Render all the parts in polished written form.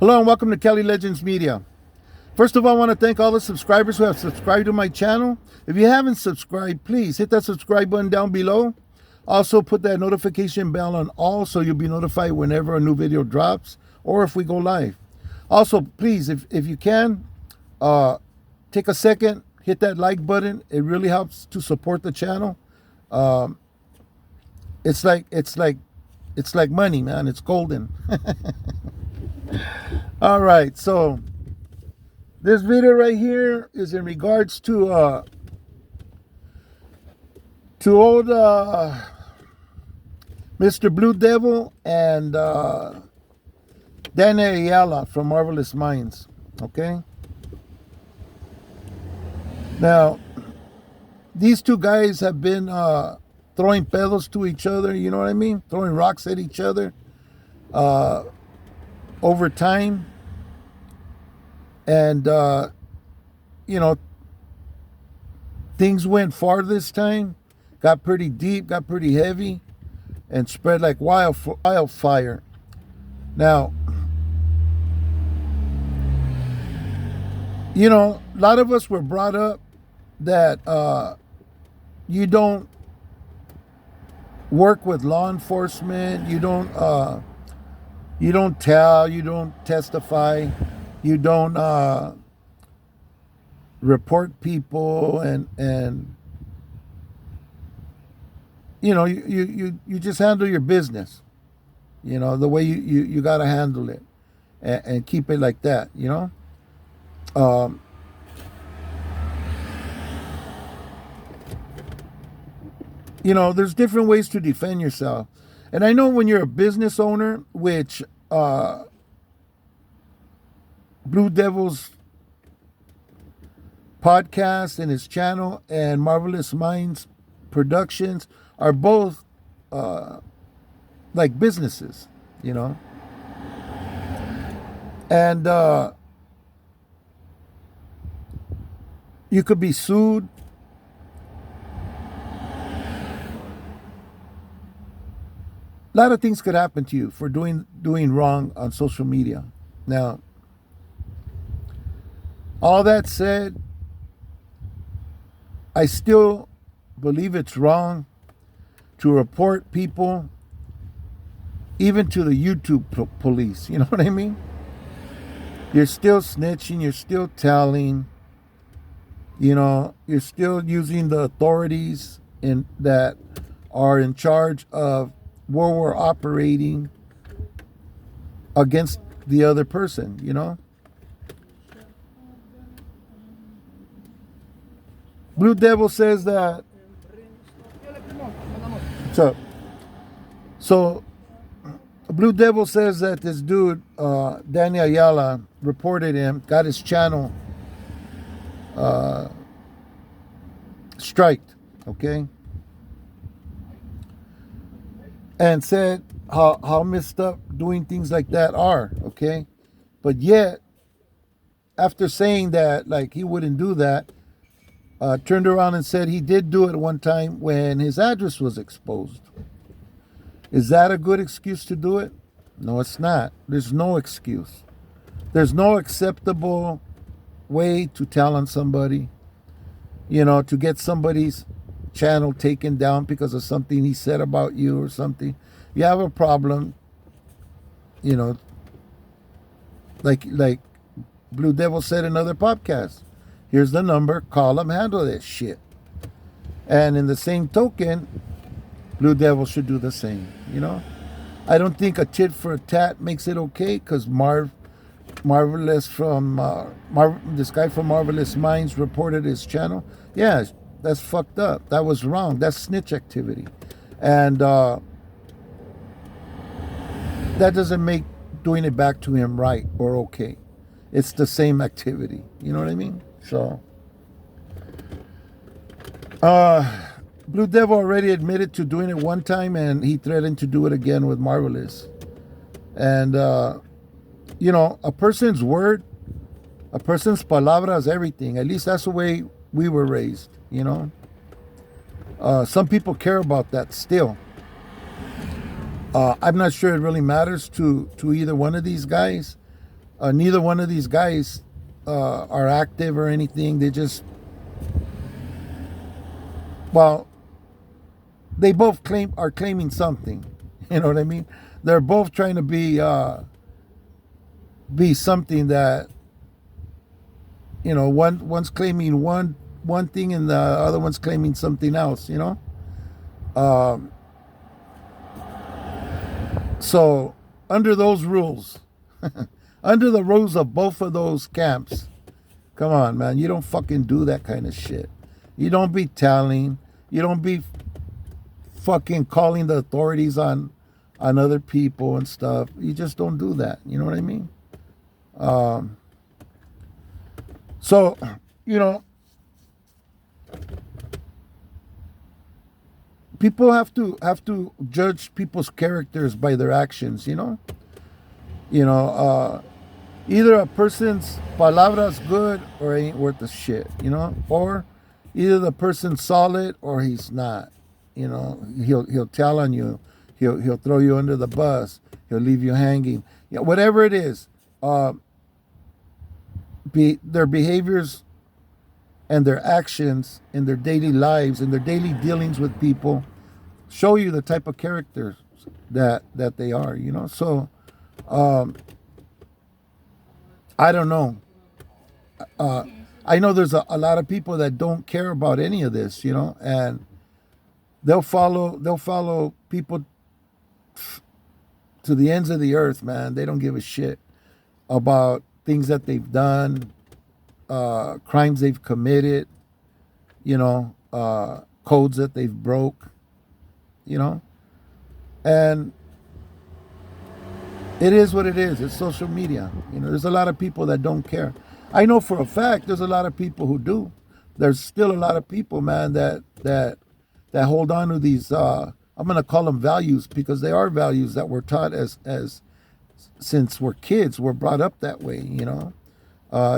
Hello and welcome to Kelly Legends Media. First of all, I want to thank all the subscribers who have subscribed to my channel. If you haven't subscribed, please hit that subscribe button down below. Also put that notification bell on all so you'll be notified whenever a new video drops or if we go live. Also, please, if you can, take a second, hit that like button. It really helps to support the channel. It's like money, man. It's golden. All right, so this video right here is in regards to old Mr. Blue Devil and Daniel Ayala from Marvelous Minds. Okay. Now, these two guys have been throwing pedos to each other. You know what I mean? Throwing rocks at each other over time. And, you know, things went far this time, got pretty deep, got pretty heavy, and spread like wildfire. Now, you know, a lot of us were brought up that you don't work with law enforcement, you don't tell, you don't testify, you don't report people, and you know, you just handle your business, you know, the way you got to handle it, and keep it like that, you know. You know, there's different ways to defend yourself. And I know when you're a business owner, which Blue Devil's podcast and his channel and Marvelous Minds Productions are both like businesses, you know. And you could be sued. A lot of things could happen to you for doing wrong on social media. Now, all that said, I still believe it's wrong to report people, even to the YouTube police. You know what I mean? You're still snitching. You're still telling. You know, you're still using the authorities that are in charge of where we're operating against the other person, you know. Blue Devil says that. So Blue Devil says that this dude, Daniel Ayala, reported him, got his channel striked, okay? And said how messed up doing things like that are, okay? But yet, after saying that, like, he wouldn't do that, turned around and said he did do it one time when his address was exposed. Is that a good excuse to do it? No, it's not. There's no excuse. There's no acceptable way to tell on somebody, you know, to get somebody's channel taken down because of something he said about you or something. You have a problem, you know, like Blue Devil said in other podcasts. Here's the number, call them, handle this shit. And in the same token, Blue Devil should do the same, you know. I don't think a tit for a tat makes it okay, because Marvelous from this guy from Marvelous Minds reported his channel. Yeah, that's fucked up. That was wrong. That's snitch activity. And that doesn't make doing it back to him right or okay. It's the same activity. You know what I mean? So, Blue Devil already admitted to doing it one time, and he threatened to do it again with Marvelous. And, you know, a person's word, a person's palabra is everything. At least that's the way we were raised, you know. Some people care about that still. I'm not sure it really matters to either one of these guys. Neither one of these guys are active or anything. They just, well, they both are claiming something. You know what I mean? They're both trying to be something that, you know, one's claiming one thing and the other one's claiming something else. You know. So under those rules, under the rules of both of those camps, come on, man, you don't fucking do that kind of shit. You don't be telling. You don't be fucking calling the authorities on other people and stuff. You just don't do that. You know what I mean? So, you know, people have to judge people's characters by their actions. You know, either a person's palabras good or ain't worth a shit. You know, or either the person's solid or he's not. You know, he'll tell on you. He'll throw you under the bus. He'll leave you hanging. You know, whatever it is, their behaviors and their actions in their daily lives and their daily dealings with people show you the type of characters that they are. You know, so I don't know. I know there's a lot of people that don't care about any of this. You know, and they'll follow people to the ends of the earth, man. They don't give a shit about things that they've done, crimes they've committed, you know, codes that they've broke, you know. And it is what it is. It's social media. You know, there's a lot of people that don't care. I know for a fact there's a lot of people who do. There's still a lot of people, man, that hold on to these I'm gonna call them values, because they are values that we're taught as since we're kids. We're brought up that way, you know.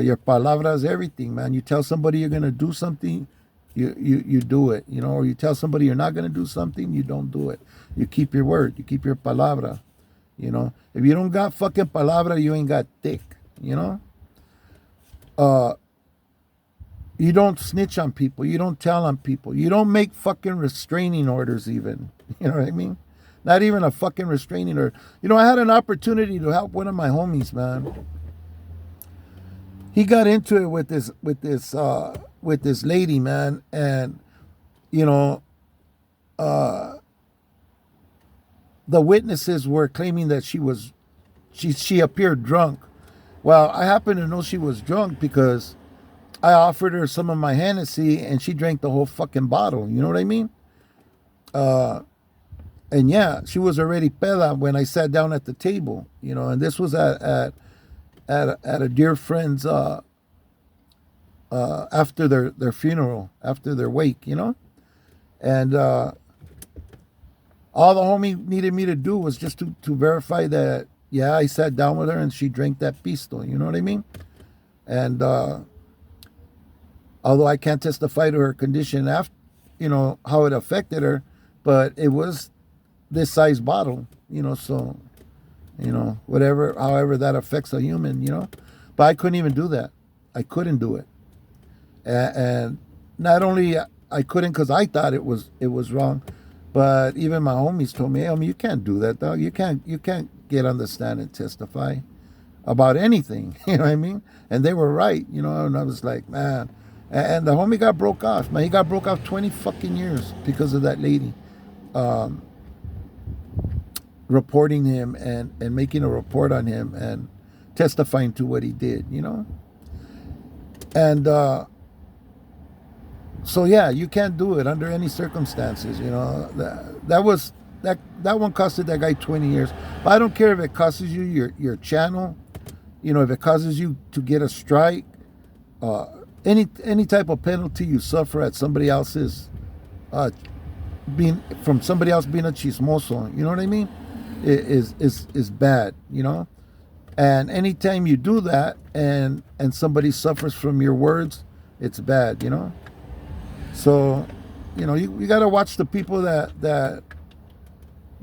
Your palabra is everything, man. You tell somebody you're gonna do something, you do it, you know. Or you tell somebody you're not gonna do something, you don't do it. You keep your word. You keep your palabra. You know. If you don't got fucking palabra, you ain't got dick. You know. You don't snitch on people. You don't tell on people. You don't make fucking restraining orders even. You know what I mean? Not even a fucking restraining order. You know, I had an opportunity to help one of my homies, man. He got into it with this lady, man, and you know, the witnesses were claiming that she appeared drunk. Well, I happen to know she was drunk because I offered her some of my Hennessy and she drank the whole fucking bottle. You know what I mean? And yeah, she was already peda when I sat down at the table, you know, and this was at a dear friend's after their funeral, after their wake, you know. And all the homie needed me to do was just to verify that, yeah, I sat down with her and she drank that pisto, you know what I mean? And although I can't testify to her condition after, you know, how it affected her, but it was this size bottle, you know, so, you know, however that affects a human, you know. But I couldn't even do that. I couldn't do it. And not only I couldn't because I thought it was wrong, but even my homies told me, hey, you can't do that, dog. You can't get on the stand and testify about anything, you know what I mean? And they were right, you know, and I was like, man. And the homie got broke off, man. He got broke off 20 fucking years because of that lady reporting him and making a report on him and testifying to what he did, you know? And so, yeah, you can't do it under any circumstances, you know? That one costed that guy 20 years. But I don't care if it costs you your channel, you know, if it causes you to get a strike, any type of penalty you suffer at somebody else's from somebody else being a chismoso, you know what I mean, is bad, you know. And anytime you do that and somebody suffers from your words, it's bad, you know. So, you know, you got to watch the people that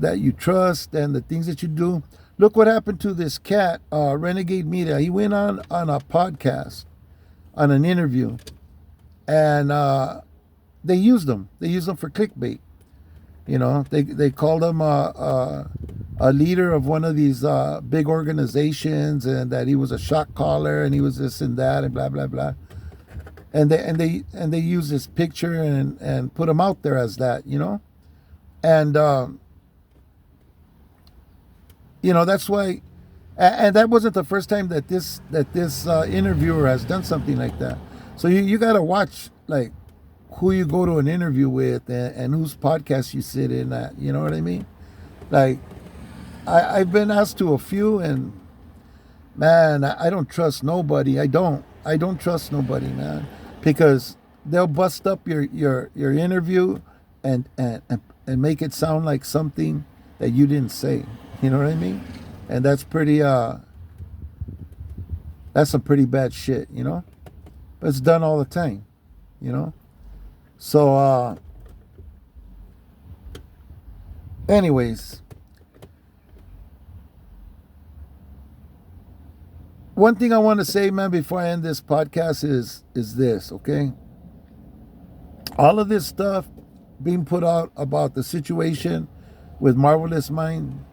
you trust and the things that you do. Look what happened to this cat, Renegade Media. He went on a podcast, on an interview, and they used him. They used him for clickbait. You know, they called him a leader of one of these big organizations, and that he was a shot caller, and he was this and that, and blah blah blah. And they use his picture and put him out there as that. You know, and you know, that's why. And that wasn't the first time that this interviewer has done something like that. So you got to watch, like, who you go to an interview with, and whose podcast you sit in at. You know what I mean? Like, I've been asked to a few, and man, I don't trust nobody. I don't trust nobody, man, because they'll bust up your interview and make it sound like something that you didn't say. You know what I mean? And that's some pretty bad shit, you know? But it's done all the time, you know? So, anyways, one thing I want to say, man, before I end this podcast is this, okay? All of this stuff being put out about the situation with Marvelous Mind,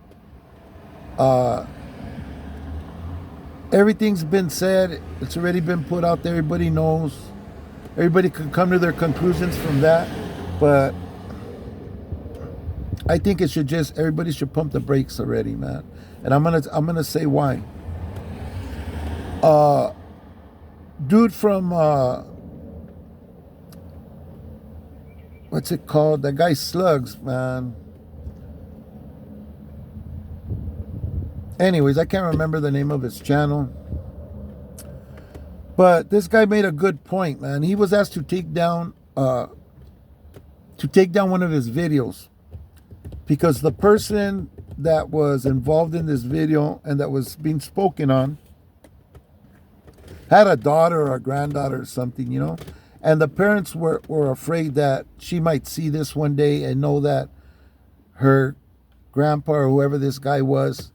everything's been said. It's already been put out there. Everybody knows. Everybody can come to their conclusions from that. But I think it should just, everybody should pump the brakes already, man. And I'm gonna say why. Dude from what's it called? That guy Slugs, man. Anyways, I can't remember the name of his channel. But this guy made a good point, man. He was asked to take down one of his videos because the person that was involved in this video and that was being spoken on had a daughter or a granddaughter or something, you know? And the parents were afraid that she might see this one day and know that her grandpa or whoever this guy was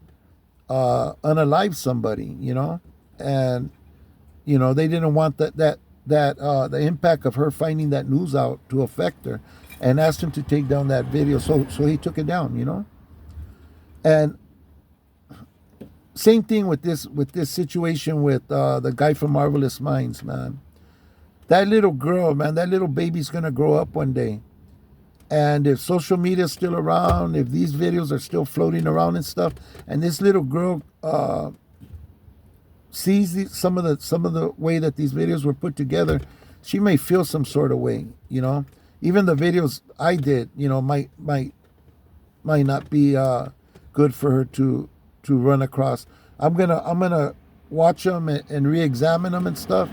unalive somebody, you know? And, you know, they didn't want the impact of her finding that news out to affect her, and asked him to take down that video. So he took it down, you know? And same thing with this situation with the guy from Marvelous Minds, man. That little girl, man, that little baby's gonna grow up one day. And if social media is still around, if these videos are still floating around and stuff, and this little girl sees some of the way that these videos were put together, she may feel some sort of way, you know. Even the videos I did, you know, might not be good for her to run across. I'm gonna watch them and re-examine them and stuff,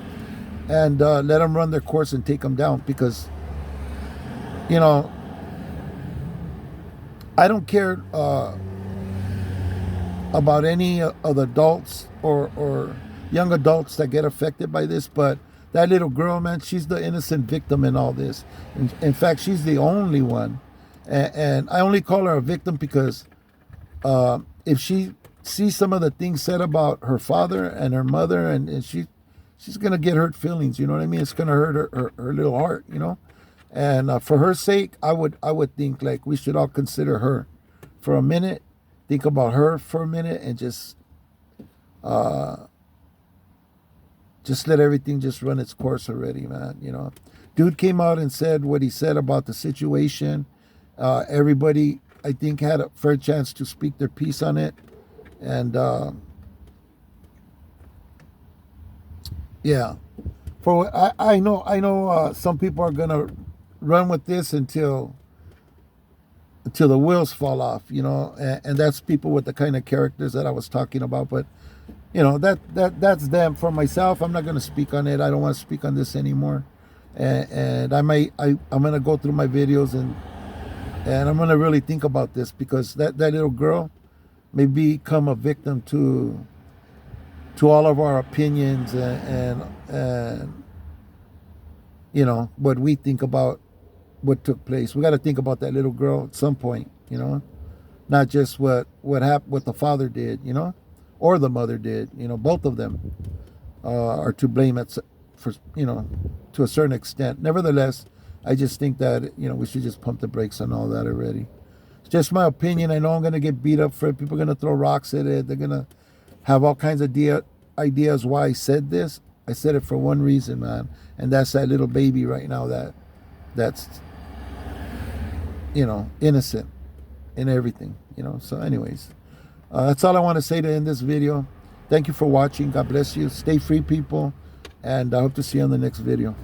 and let them run their course and take them down, because, you know, I don't care about any of the adults or young adults that get affected by this, but that little girl, man, she's the innocent victim in all this. In fact, she's the only one. And I only call her a victim because if she sees some of the things said about her father and her mother, and she's going to get hurt feelings, you know what I mean? It's going to hurt her little heart, you know? And for her sake, I would think, like, we should all consider her for a minute, think about her for a minute, and just let everything just run its course already, man. You know, dude came out and said what he said about the situation. Everybody, I think, had a fair chance to speak their piece on it, and yeah. For I know some people are gonna run with this until the wheels fall off, you know, and that's people with the kind of characters that I was talking about. But, you know, that's them. For myself, I'm not going to speak on it. I don't want to speak on this anymore. And I'm going to go through my videos and I'm going to really think about this, because that little girl may become a victim to all of our opinions and you know, what we think about what took place. We got to think about that little girl at some point, you know. not just what happened, what the father did, you know, or the mother did. You know, both of them are to blame for, you know, to a certain extent. Nevertheless, I just think that, you know, we should just pump the brakes on all that already. It's just my opinion. I know I'm gonna get beat up for it. People are gonna throw rocks at it. They're gonna have all kinds of ideas why I said this. I said it for one reason, man, and that's that little baby right now that's, you know, innocent in everything, you know. So anyways, that's all I want to say to end this video. Thank you for watching. God bless you. Stay free, people, and I hope to see you on the next video.